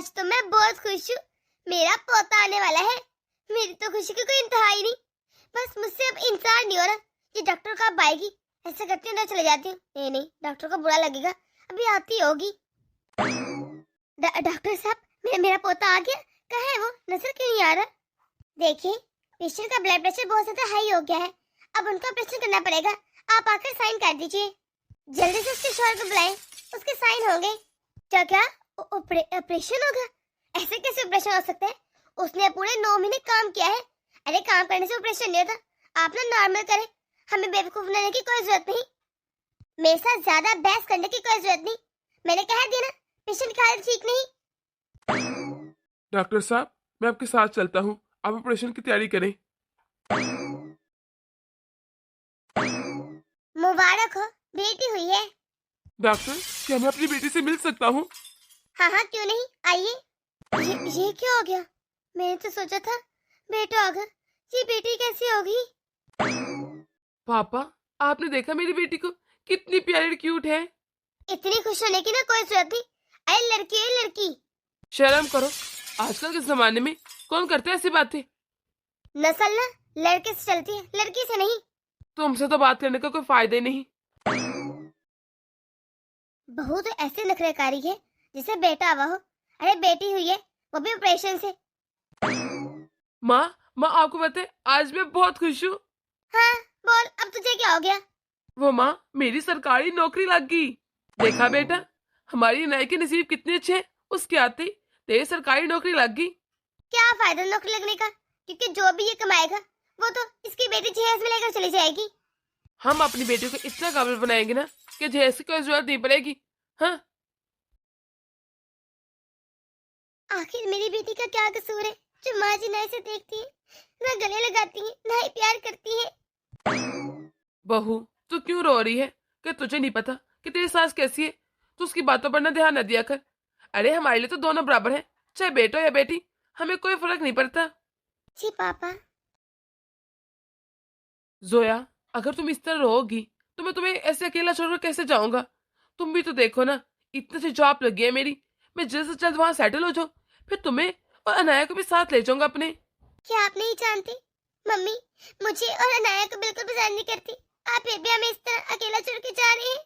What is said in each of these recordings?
आज तो मैं बहुत खुश हूँ। मेरा पोता आने वाला है। मेरी तो खुशी की कोई इंतहा ही नहीं। बस मुझसे अब इंतजार नहीं हो रहा। ये डॉक्टर कब आएगी? ऐसा करती हूँ ना, चले जाती हूँ। नहीं, डॉक्टर को बुरा लगेगा। अभी आती होगी। डॉक्टर साहब, मेरा पोता आ गया। कहाँ है वो? नजर क्यों नहीं आ रहा? देखिए, पेशेंट का ब्लड प्रेशर बहुत ज्यादा हाई हो गया है। अब उनका ऑपरेशन करना पड़ेगा। आप आकर साइन कर दीजिए। जल्दी से उसके शोहर को बुलाएं। उसके साइन होंगे। क्या ऑपरेशन होगा? ऐसे कैसे ऑपरेशन हो सकता है? उसने पूरे 9 महीने काम किया है। अरे काम करने से ऑपरेशन नहीं होता। आप ना नॉर्मल करें। हमें बेवकूफ बनने की कोई जरूरत नहीं। मेरे साथ ज्यादा बहस करने की कोई जरूरत नहीं। मैंने कह दिया ना, पेशेंट की हालत ठीक नहीं। डॉक्टर साहब, मैं आपके साथ चलता हूँ। आप ऑपरेशन की तैयारी करें। मुबारक हो, बेटी हुई है। डॉक्टर, क्या मैं अपनी बेटी से मिल सकता हूँ? हाँ, क्यों नहीं, आइए। ये क्या हो गया? मैंने तो सोचा था बेटा होगा। ये बेटी कैसी होगी? पापा, आपने देखा मेरी बेटी को? कितनी प्यारी और क्यूट है। इतनी खुश होने की ना कोई जरूरत नहीं। अरे लड़की है लड़की। शर्म करो। आजकल के जमाने में कौन करता है ऐसी बातें? नस्ल ना लड़के से चलती है, लड़की से नहीं। तुमसे तो बात करने का कोई फायदा ही नहीं। बहू तो ऐसे नखरेकारी है जिसे बेटा हुआ हो। अरे बेटी हुई है, वो भी ऑपरेशन से। माँ आपको पता है, आज मैं बहुत खुश हूँ। हाँ बोल, अब तुझे क्या हो गया? वो माँ, मेरी सरकारी नौकरी लग गई। देखा बेटा, हमारी नाई के नसीब कितने अच्छे हैं। उसके आते ही तेरी सरकारी नौकरी लग गई। क्या फायदा नौकरी लगने का? क्योंकि जो भी ये कमाएगा वो तो इसकी बेटी जहेज में लेकर चली जाएगी। हम अपनी बेटी को इतना काबिल बनाएंगे ना कि जहेज की कोई जरूरत नहीं पड़ेगी। हाँ, आखिर मेरी बेटी का क्या कसूर है जो माँ जी ना इसे देखती है, ना गले लगाती है, ना ही प्यार करती है। बहू, तू क्यों रो रही है? कि तुझे नहीं पता कि तेरी सास कैसी है? तू उसकी बातों पर ना ध्यान न दिया कर। अरे हमारे लिए तो दोनों बराबर हैं, चाहे बेटा हो या बेटी। हमें कोई फर्क नहीं पड़ता। जी पापा। जोया, अगर तुम इस तरह रहोगी तो मैं तुम्हें ऐसे अकेला छोड़कर कैसे जाऊंगा? तुम भी तो देखो ना, इतनी सी जॉब लगी है मेरी। मैं जल्द से जल्द वहां सेटल हो जाऊं, फिर तुम्हें और अनाया को भी साथ ले जाऊंगा अपने। क्या आप नहीं जानती? मम्मी मुझे और अनाया को बिल्कुल पसंद नहीं करती। आप फिर भी हमें इस तरह अकेला छोड़ के जा रहे हैं।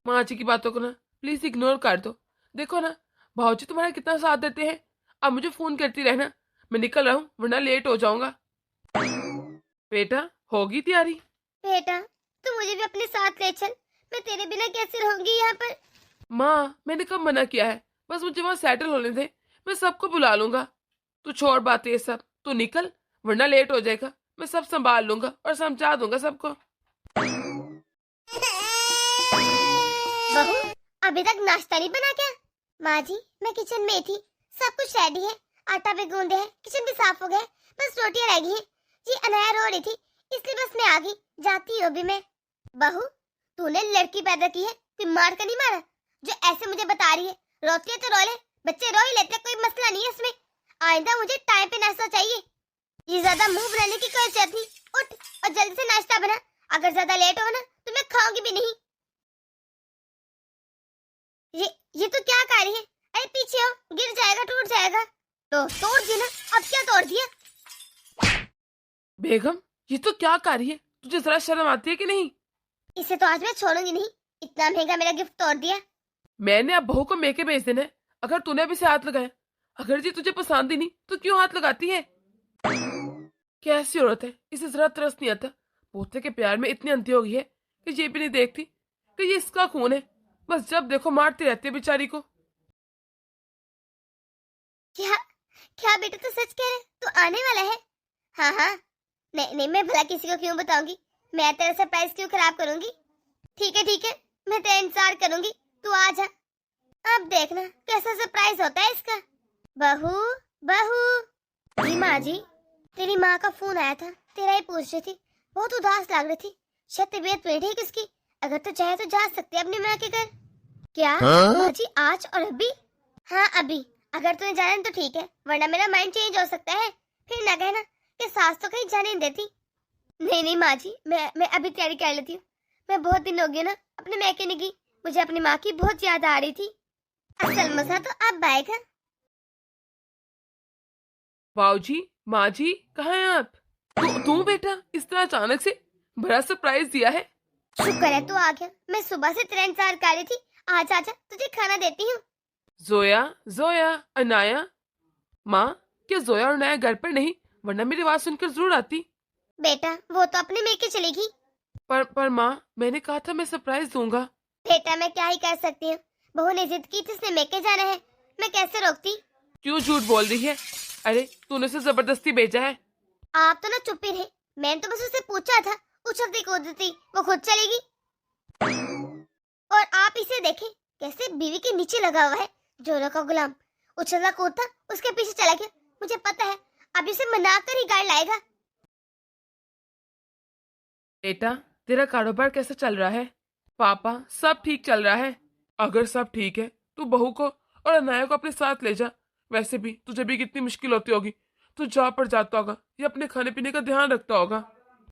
माँ जी की बातों को ना प्लीज इग्नोर कर दो। देखो ना, भाऊजी तुम्हारा कितना साथ देते हैं। अब मुझे फोन करती रहना। मैं निकल रहा हूँ वरना लेट हो जाऊंगा। बेटा, होगी तैयारी? बेटा तू मुझे भी अपने साथ ले चल। मैं तेरे बिना कैसे रहूंगी यहाँ पर? माँ, मैंने कब मना किया है? बस मुझे वहां सेटल होने दे, मैं सबको बुला लूंगा। तू छोड़ बातें ये सब, तू निकल वरना लेट हो जाएगा। मैं सब संभाल लूंगा और समझा दूंगा सबको। बहू अभी तक नाश्ता नहीं बना क्या? माँ जी मैं किचन में थी, सब कुछ रेडी है। आटा भी गूंदे है, किचन भी साफ हो गया, बस रोटियां रह गई हैं। जी अनाया रो रही थी इसलिए बस मैं आ गई। जाती हूँ अभी मैं। बहू तूने लड़की पैदा की है, कोई मार कर नहीं मारा जो ऐसे मुझे बता रही है? रोती है तो रो ले, बच्चे रो ही लेते, कोई मसला नहीं है इसमें। आइंदा मुझे टाइम पे नाश्ता चाहिए। ये ज्यादा मुंह बनाने की कोई जरूरत नहीं। उठ और जल्दी से नाश्ता बना। अगर ज्यादा लेट हो ना तो मैं खाऊंगी भी नहीं। ये तो क्या कर रही है? अरे पीछे हो, गिर जाएगा, टूट जाएगा। तो तोड़ दी ना, अब क्या तोड़ दिया? बेगम, ये तो क्या कर रही है? तुझे जरा शर्म आती है कि नहीं? इसे तो आज मैं छोड़ूंगी नहीं। इतना महंगा मेरा गिफ्ट तोड़ दिया। मैंने अब बहू को मेके भेज देना है। अगर तूने अभी से हाथ लगाया, अगर जी तुझे पसंद ही नहीं तो क्यों हाथ लगाती है? कैसी औरत है, इसे जरा तरस नहीं आता। पोते के प्यार में इतनी अंधी हो गई है कि ये भी नहीं देखती कि ये इसका खून है। बस जब देखो मारती रहती है बेचारी को। क्या क्या बेटा तू सच कह रहे? तू आने वाला है? हाँ, नहीं, मैं भला किसी को क्यों बताऊंगी? मैं तेरा सरप्राइज क्यों खराब करूंगी? ठीक है, मैं तेरा इंतजार करूंगी। तू आ जा। अब देखना कैसा सरप्राइज होता है इसका। बहू बहू। जी माँ जी, तेरी माँ का फोन आया था, तेरा ही पूछ रही थी। बहुत उदास लग रही थी, शायद तबीयत नहीं ठीक इसकी। अगर तो चाहे तो जा सकती है अपनी माँ के घर। क्या माँ जी, आज और अभी? हाँ अभी। अगर तुम्हें जाना है तो ठीक है, वरना मेरा माइंड चेंज हो सकता है। फिर ना कहना कि सास तो कहीं जाने नहीं देती। नहीं माँ जी, मैं अभी तैयारी कर लेती हूँ। मैं बहुत दिन हो गए ना अपने मैके नहीं गई। मुझे अपनी माँ की बहुत याद आ रही थी। असल मजा तो अब आएगा। बाबूजी, माँ जी, कहाँ हैं आप? तू बेटा इस तरह अचानक से बड़ा सरप्राइज दिया है। शुक्र है तू आ गया। मैं सुबह से तेरा इंतजार कर रही थी। आजा आजा, तुझे खाना देती हूँ। जोया, जोया, अनाया। माँ, क्या जोया और अनाया घर पर नहीं? वरना मेरी आवाज सुनकर जरूर आती। बेटा वो तो अपने मेके चलेगी। पर माँ, मैंने कहा था मैं सरप्राइज दूंगा। बेटा मैं क्या ही कर सकती हूँ। बहू ने जिद की थी उसने मेके जाना है, मैं कैसे रोकती। क्यों झूठ बोल रही है? अरे तूने उसे जबरदस्ती भेजा है। आप तो ना चुप ही रहे। मैंने तो बस उससे पूछा था, उछलती कूदती वो खुद चलेगी। और आप इसे देखें कैसे बीवी के नीचे लगा हुआ है, जोरों का गुलाम। उछलता कूदता उसके पीछे चला गया। मुझे पता है अब इसे मनाकर ही गाड़ लाएगा। बेटा, तेरा कारोबार कैसा चल रहा है? पापा, सब ठीक चल रहा है। अगर सब ठीक है तो बहू को और अनाया को अपने साथ ले जा। वैसे भी तुझे भी कितनी मुश्किल होती होगी। तू जॉब पर जाता होगा या अपने खाने पीने का ध्यान रखता होगा।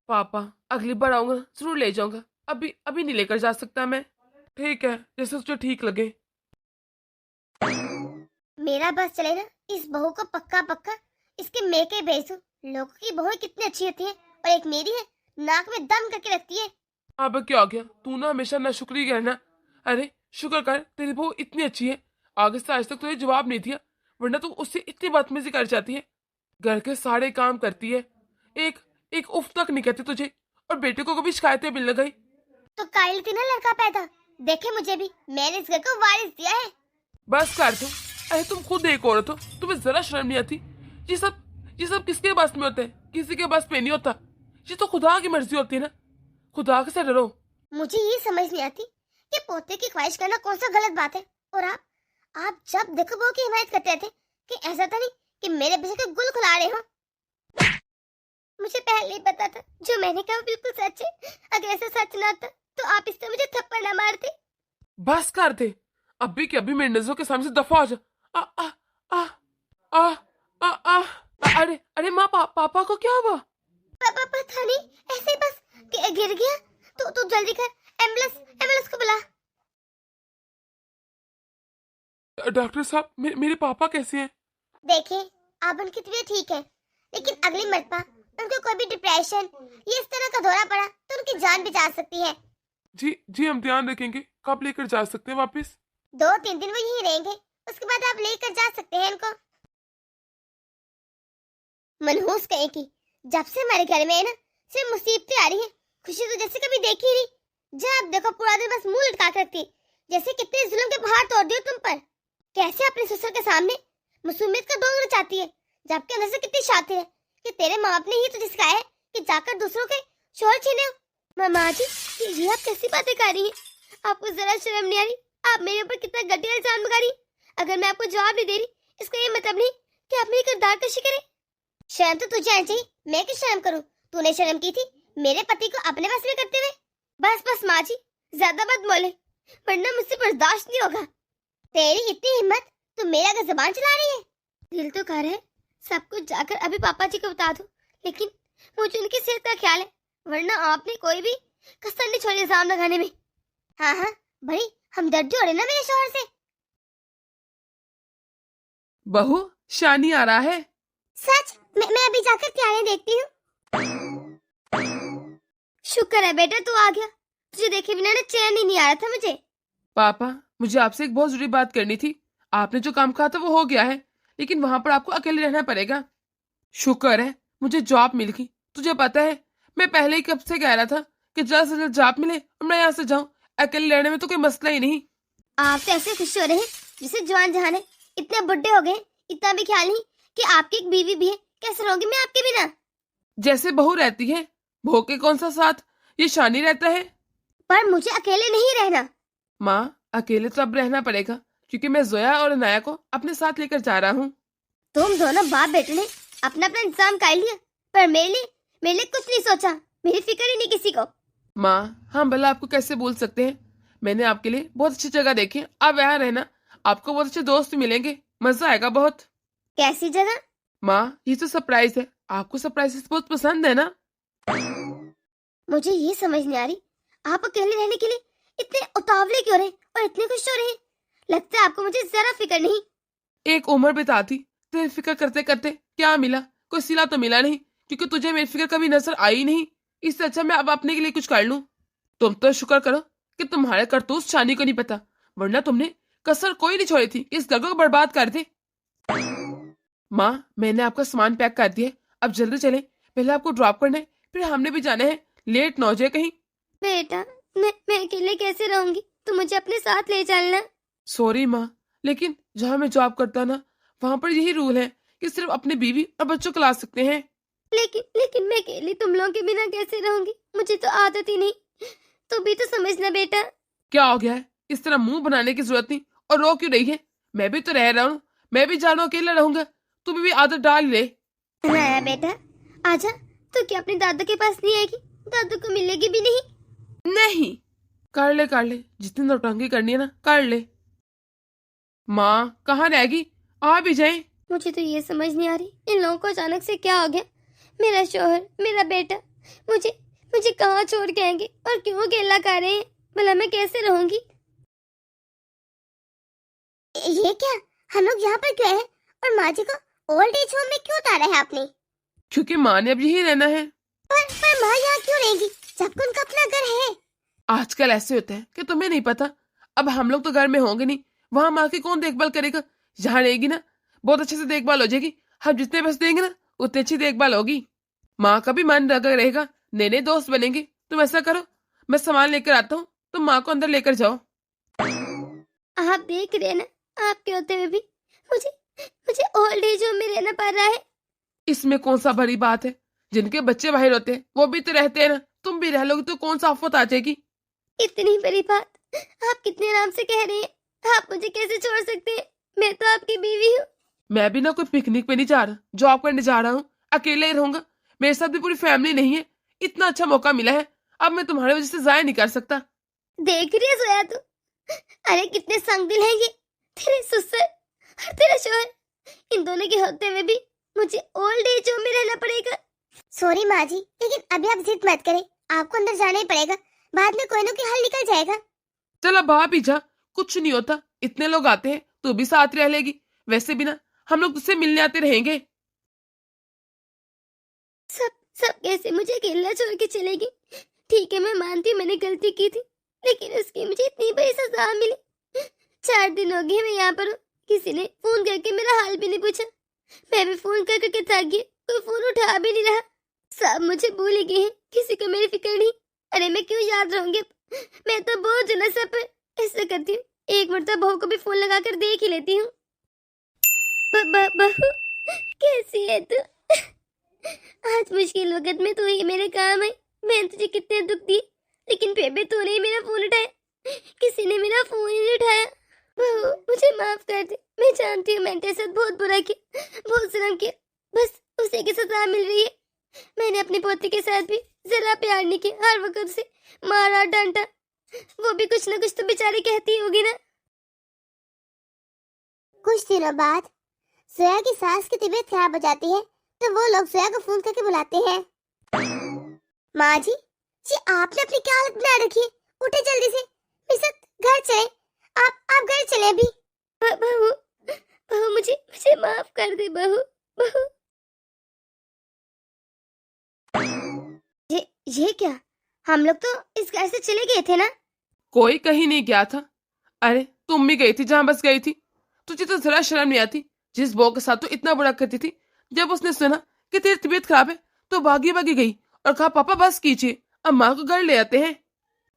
पापा, अगली बार आऊंगा जरूर ले जाऊंगा। अभी अभी नहीं लेकर जा सकता मैं। ठीक है, जैसे तुझे ठीक लगे। मेरा बस चले ना, इस बहू को पक्का पक्का इसके मेके भेज दूं। लोगों की बहू कितनी अच्छी होती है और एक मेरी है, नाक में दम करके रखती है। अब क्या हो गया? तू ना हमेशा नाशुक्री कहना। अरे शुक्र कर तेरी बहू इतनी अच्छी है। आगे से आज तक तुझे जवाब नहीं दिया, वरना तू उससे इतनी बदतमीजी कर जाती है। घर के सारे काम करती है, एक एक उफ तक नहीं कहती तुझे। और बेटे को कभी शिकायतें मिलने गई। तो काइल थी ना लड़का पैदा। देखे मुझे भी, मैंने इस घर को वारिस दिया है। बस कर दो। अरे तुम खुद एक औरत हो, तुम्हें जरा शर्म नहीं आती? ये सब किसके बस में होता है? किसी के बस में नहीं होता। ये तो खुदा की मर्जी होती है ना। खुदा से डरो। मुझे ये समझ नहीं आती कि पोते की ख्वाहिश करना कौन सा गलत बात है। और आप जब देखो बहू की हिमायत करते थे कि ऐसा तो नहीं कि मेरे पीछे के गुल खुला रहे हो। मुझे पहले ही पता था जो मैंने कहा बिल्कुल सच है। अगर ऐसा सच ना था तो आप इससे मुझे थप्पड़ ना मारते। बस कर दे। अभी के अभी मेरी नजरों के सामने से दफा हो जा। आ आ आ आ आ आ अरे अरे माँ, पापा को क्या हुआ? पापा पता नहीं, ऐसे ही बस गिर गया। तू जल्दी कर, एम्बुलेंस को बुला। डॉक्टर साहब, मेरे पापा कैसे हैं? देखिए अब उनकी तबीयत ठीक है, लेकिन अगली मरतबा उनको कोई भी डिप्रेशन ये इस तरह का दौरा पड़ा तो उनकी जान भी जा सकती है। जी जी, हम ध्यान रखेंगे। कब लेकर जा सकते हैं वापस? 2-3 दिन वो यहीं रहेंगे, उसके बाद आप लेकर जा सकते हैं इनको। मनहूस कहे की, जब से हमारे घर में है ना सिर्फ मुसीबतें आ रही हैं। खुशी तो जैसे कभी देखी ही नहीं। जब देखो पूरा दिन बस मुंह लटका कर रखती, जैसे कितने जुल्म के पहाड़ तोड़ दिए तुम पर। कैसे अपने ससुर के सामने मासूमियत का ढोंग रचाती है, जबकि अंदर से कितनी शातिर है कि तेरे माँ बाप ने ही तुझे सिखाया है कि जाकर दूसरों के शोहर छीने। मामा जी, ये आप कैसी बातें कर रही हैं? आपको जरा शर्म नहीं आ रही? आप मेरे ऊपर कितना घटिया इल्जाम लगा रही। अगर मैं आपको जवाब नहीं दे रही इसका ये मतलब नहीं कि आप मेरी किरदार कशी करें। शर्म तो तुझे आनी चाहिए, मैं क्यों शर्म करूं? तूने शर्म की थी मेरे पति को अपने बस में करते हुए। बस माँ जी, ज्यादा मत बोले वरना मुझसे बर्दाश्त नहीं होगा। तेरी इतनी हिम्मत, तू मेरा अगर जबान चला रही है। दिल तो कर है सब कुछ जाकर अभी पापा जी को बता दूं, लेकिन मुझे उनकी सेहत का ख्याल है, वरना आपने कोई भी कसर नहीं छोड़ी इल्जाम लगाने में। हाँ भाई, हम डर जोड़े ना मेरे शोहर से। बहू, शानी आ रहा है। सच? मैं अभी जाकर तैयारियां देखती हूँ। शुक्र है बेटा तू आ गया। तुझे देखे बिना ना चैन ही नहीं आ रहा था मुझे। पापा, मुझे आपसे एक बहुत जरूरी बात करनी थी। आपने जो काम कहा था वो हो गया है, लेकिन वहां पर आपको अकेले रहना पड़ेगा। शुक्र है मुझे जॉब मिल गई। तुझे पता है मैं पहले ही कब से कह रहा था कि जल्द से जल्द जॉब मिले और मैं यहाँ से जाऊं। अकेले रहने में तो कोई मसला ही नहीं। आप तो ऐसे खुश हो रहे हैं जिसे जवान जहान है। इतने बुढ़े हो गए, इतना भी ख्याल नहीं कि आपकी एक बीवी भी है। कैसे रहोगी मैं आपके बिना? जैसे बहू रहती है, बहू के कौन सा साथ, ये शानी रहता है। पर मुझे अकेले नहीं रहना। माँ, अकेले तो अब रहना पड़ेगा क्योंकि मैं जोया और अनाया को अपने साथ लेकर जा रहा हूँ। तुम दोनों बाप बेटे ने अपना अपना इंतजाम कर लिया, पर मेरे लिए कुछ नहीं सोचा। मेरी फिक्र ही नहीं किसी को। माँ, हम भला आपको कैसे बोल सकते हैं? मैंने आपके लिए बहुत अच्छी जगह देखी, अब यहाँ रहना। आपको बहुत अच्छे दोस्त मिलेंगे, मजा आएगा बहुत। कैसी जगह? माँ, ये तो सरप्राइज है। आपको सरप्राइजेस बहुत पसंद है ना? मुझे ये समझ नहीं आ रही, आप अकेले रहने के लिए इतने उतावले क्यों रहे और इतने खुश हो रहे हैं? लगता है आपको मुझे जरा फिक्र नहीं। एक उम्र बिताती तेरी फिक्र करते करते क्या मिला? कोई सिला तो मिला नहीं, क्योंकि तुझे मेरी फिक्र कभी नजर आई नहीं। इससे अच्छा मैं अब अपने के लिए कुछ कर लूं। तुम तो शुक्र करो कि तुम्हारे करतूत शानी को नहीं पता, वरना तुमने कसर कोई नहीं छोड़ी थी इस घर को बर्बाद कर दे। माँ, मैंने आपका सामान पैक कर दिया, अब जल्दी चले। पहले आपको ड्रॉप करना है, फिर हमने भी जाना है, लेट ना हो जाए कहीं। बेटा, मैं अकेले कैसे रहूंगी? तू मुझे अपने साथ ले चलना। सॉरी माँ, लेकिन जहाँ मैं जॉब करता ना, वहाँ पर यही रूल है कि सिर्फ अपने बीवी और बच्चों को ला सकते हैं। लेकिन मैं अकेली तुम लोगों के बिना कैसे रहूंगी? मुझे तो आदत ही नहीं। तू भी तो समझना बेटा। क्या हो गया है? इस तरह मुंह बनाने की जरूरत नहीं, और रो क्यों रही है? मैं भी तो रह रहा हूँ, मैं भी जानो अकेला रहूंगा, तुम्हें भी आदत डाल ले। हाँ बेटा, आजा। तो क्या अपने दादू के पास नहीं आएगी? दादू को मिलेगी भी नहीं। नहीं, कर ले, जितनी नौटंकी करनी है ना कर ले। माँ कहाँ रहेगी? आ भी जाए। मुझे तो ये समझ नहीं आ रही, इन लोगों को अचानक से क्या हो गया? मेरा शोहर, मेरा बेटा मुझे मुझे कहाँ छोड़ के आएंगे और क्यों अकेला कर रहे हैं? भला मैं कैसे रहूंगी? ये क्या, हम लोग यहाँ पर क्यों हैं? और माँ जी को ओल्ड एज होम में क्यों उतारा है आपने? क्योंकि माँ ने अब यही रहना है। पर माँ यहाँ क्यों रहेगी जबकि उनका अपना घर है? आजकल ऐसे होता है कि तुम्हें नहीं पता। अब हम लोग तो घर में होंगे नहीं, वहां माँ की कौन देखभाल करेगा? यहाँ रहेगी ना, बहुत अच्छे से देखभाल हो जाएगी। हम जितने पैसे देंगे ना, उतनी अच्छी देखभाल होगी। माँ का भी मन लगा रहेगा, नए नए दोस्त बनेंगे। तुम ऐसा करो, मैं सामान लेकर आता हूँ, तुम माँ को अंदर लेकर जाओ। आप देख रहे हैं ना, आपके होते हुए भी मुझे मुझे ओल्ड एज होम में रहना पड़ रहा है। इसमें कौन सा बड़ी बात है? जिनके बच्चे बाहर होते हैं वो भी तो रहते हैं ना, तुम भी रह लोगे तो कौन सा आफत आ जाएगी? इतनी बड़ी बात आप कितने आराम से कह रहे हैं? आप मुझे कैसे छोड़ सकते हैं? मैं तो आपकी बीवी हूँ। मैं भी ना कोई पिकनिक पे नहीं जा रहा, जॉब करने जा रहा हूँ, अकेले ही रहूंगा। मेरे साथ भी पूरी फैमिली नहीं है। इतना अच्छा मौका मिला है, अब मैं तुम्हारे वजह से जाया नहीं कर सकता। देख रही है सोया तू? अरे कितने संग दिल है ये, तेरे ससुर और तेरा शोहर। इन दोनों के होते हुए भी मुझे ओल्ड एज होम में रहना पड़ेगा। सॉरी माँ जी, लेकिन अभी आप जिद मत करें, आपको अंदर जाना ही पड़ेगा। बाद में कोई ना कोई हल निकल जाएगा। चल अब आ भी जा, कुछ नहीं होता। इतने लोग आते हैं, तू भी साथ रह लेगी। वैसे भी ना हम लोग तुझसे मिलने आते रहेंगे। सब कैसे मुझे अकेला छोड़ के चलेगी? ठीक है, मैं मानती हूँ मैंने गलती की थी, लेकिन उसकी मुझे इतनी बड़ी सजा मिली। 4 दिन हो गए मैं यहाँ पर हूँ, किसी ने फोन करके मेरा हाल भी नहीं पूछा। मैं भी फोन कर करके थक गई, कोई फोन उठा भी नहीं रहा। सब मुझे भूल ही गए हैं, किसी को मेरी फिक्र नहीं। अरे मैं क्यों याद रहूंगी? मैं तो बोझ हूँ ना सब पर। ऐसा करती हूँ, एक मरतबा बहू को भी फोन लगा कर देख ही लेती हूँ। बहू, कैसी है तू? आज मुश्किल वक्त में तू ही मेरे काम आई। मैंने तुझे कितने दुख दिए, लेकिन फिर भी तूने ही मेरा फोन उठाया। किसी ने मेरा फोन ही नहीं उठाया। बहू, मुझे माफ कर दे। मैं जानती हूँ मैंने तेरे साथ बहुत बुरा किया, बहुत जुल्म किया। बस उसी की सजा मिल रही है। मैंने अपनी पोती के साथ भी जरा प्यार नहीं किया, हर वक्त उसे मारा डांटा। वो भी कुछ ना कुछ तो बेचारी कहती होगी ना। कुछ दिनों बाद सोया की सास की तबीयत खराब हो जाती है, तो वो लोग सोया को फोन करके बुलाते हैं। माँ जी, आपने अपनी क्या हालत बना रखी है? उठे जल्दी से, मेरे साथ घर चले। आप घर चले अभी। बहू, बहू मुझे माफ कर दे बहू। बहू, ये क्या? हम लोग तो इस घर से चले गए थे ना? कोई कहीं नहीं गया था। अरे तुम भी गई थी जहां बस गई थी। तुझे तो जरा शर्म नहीं आती? जिस बहू के साथ तो इतना बुरा करती थी, जब उसने सुना कि तेरी तबीयत खराब है तो भागी भागी गई और कहा पापा बस कीजिए, अब माँ को घर ले आते हैं।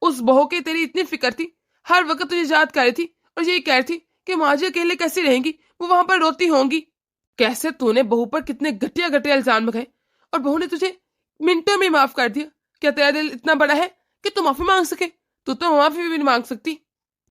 उस बहू की तेरी इतनी फिक्र थी, हर वक्त तुझे याद कर रही थी और यही कह रही थी कि माँ जी अकेले कैसी रहेंगी, वो वहां पर रोती होंगी। कैसे तूने बहू पर कितने घटिया घटिया इल्जाम लगाए और बहू ने तुझे मिनटों में माफ कर दिया। क्या तेरा दिल इतना बड़ा है कि तू माफी मांग सके? तू तो माफी भी नहीं मांग सकती।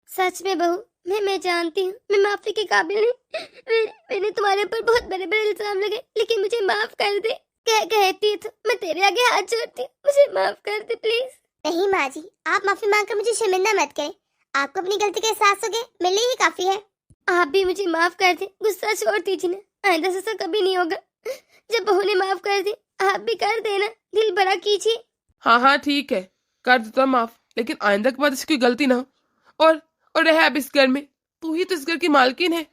सच में बहू, मैं जानती हूँ मैं माफी के काबिल नहीं। मैंने तुम्हारे ऊपर बहुत बड़े बड़े इल्जाम लगाए, लेकिन मुझे माफ कर दे। कहती तो मैं तेरे आगे हाथ जोड़ती हूँ, मुझे माफ कर दे प्लीज। नहीं माँ जी, आप माफी मांगकर मुझे शर्मिंदा मत करें। आपको अपनी गलती का एहसास हो गया, मेरे लिए ही काफी है। आप भी मुझे माफ कर दे, गुस्सा छोड़ दीजिए ना। आइंदा से ऐसा कभी नहीं होगा। जब बहू ने माफ कर दी, आप भी कर देना, दिल बड़ा कीजिए। हाँ ठीक है, कर देता माफ, लेकिन आइंदा के बाद इसकी गलती ना हो। और रह अब इस घर में, तू ही तो इस घर की मालकिन है।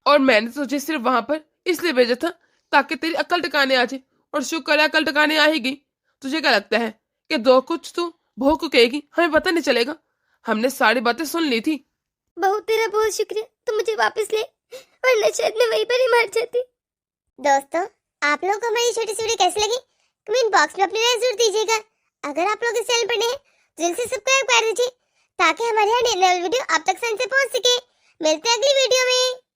और मैंने तुझे सिर्फ वहां पर इसलिए भेजा था ताकि तेरी अक्ल टिकाने आ जाए। और शुक्र है अक्ल टिकाने आ ही गई। तुझे क्या लगता है कि दो कुछ तू बहू को कहेगी हमें पता नहीं चलेगा? हमने सारी बातें सुन ली थी। बहू तेरा बहुत शुक्रिया, तू मुझे वापस ले, वरना शायद मैं वहीं पर ही मर जाती। दोस्तों, आप लोगों को हमारी छोटी सी वीडियो कैसी लगी कमेंट बॉक्स में अपनी राय जरूर दीजिएगा। अगर आप लोग इस चैनल पर नए हैं तो जल्दी से सब्सक्राइब कर दीजिए ताकि हमारे हर नई वीडियो आप तक आसानी से पहुंच सके। मिलते हैं अगली वीडियो में।